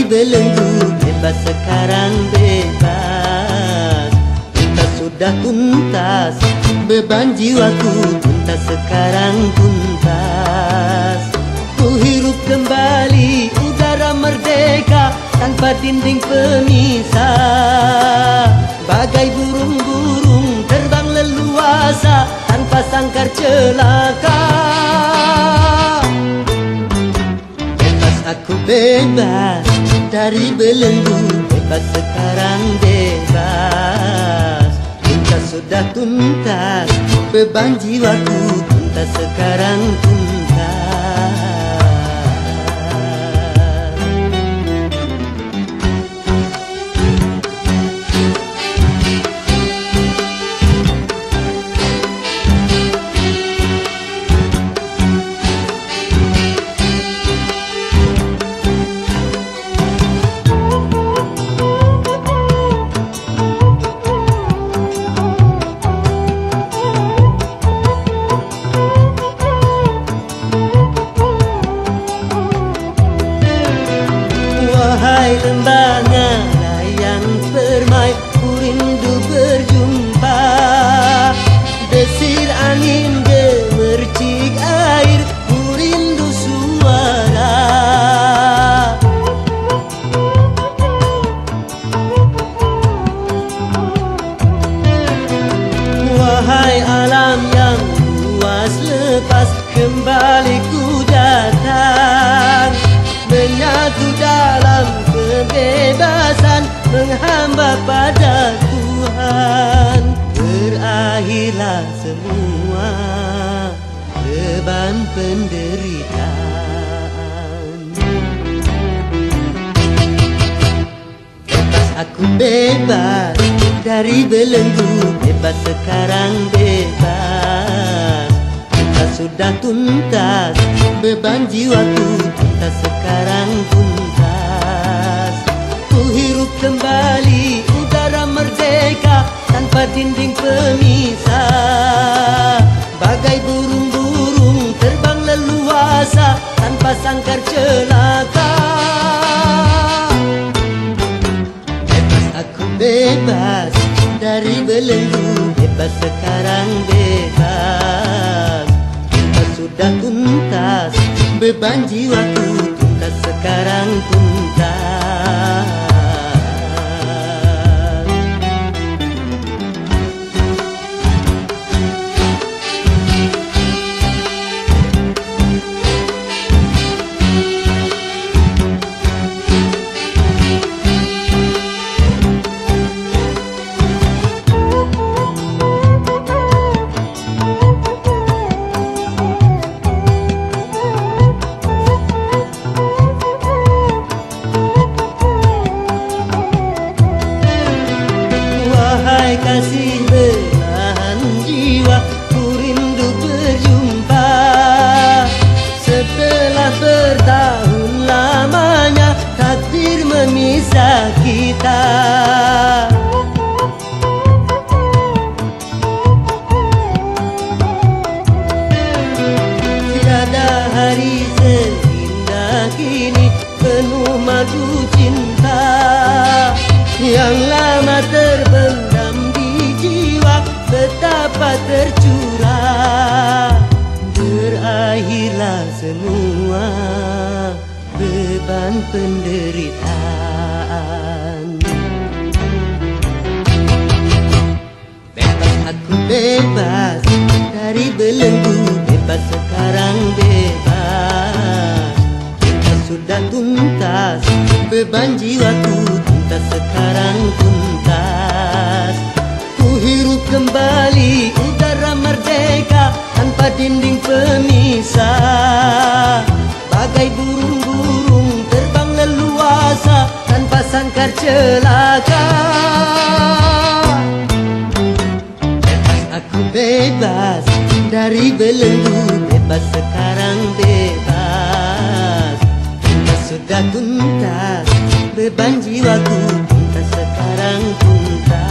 belenggu, bebas sekarang bebas. Tuntas sudah tuntas, beban jiwaku tuntas sekarang tuntas. Ku hirup kembali udara merdeka tanpa dinding pemisah. Bagai burung-burung terbang leluasa tanpa sangkar celaka. Bebas aku bebas dari belenggu, bebas sekarang bebas. Tuntas sudah tuntas, beban jiwaku tuntas sekarang tuntas. Wahai lembah layang permai, ku rindu berjumpa. Desir angin gemercik air, ku rindu suara. Wahai alam yang luas lepas, kembali ku datang. Menyatu dalam kebebasan, menghamba pada Tuhan. Berakhirlah semua beban penderitaan. Bebas aku bebas dari belenggu, bebas sekarang bebas. Tuntas sudah tuntas, beban jiwaku tuntas sekarang tuntas. Ku hirup kembali udara merdeka tanpa dinding pemisah. Bagai burung-burung terbang leluasa tanpa sangkar celaka. Bebas aku bebas dari belenggu, bebas sekarang bebas. Tuntas sudah tuntas, beban jiwaku tuntas sekarang tuntas. Kasih belahan jiwa, ku rindu berjumpa. Setelah bertahun lamanya takdir memisah kita. Tiada hari seindah kini, penuh madu cinta yang lama terbendam betapa tercurah. Berakhirlah semua beban penderitaan. Bebas aku bebas dari belenggu, bebas sekarang bebas. Tuntas sudah tuntas, beban jiwaku tuntas sekarang tuntas. Hirup kembali udara merdeka tanpa dinding pemisah. Bagai burung-burung terbang leluasa tanpa sangkar celaka. Bebas aku bebas dari belenggu, bebas sekarang bebas. Tuntas sudah tuntas, beban jiwaku tuntas sekarang tuntas.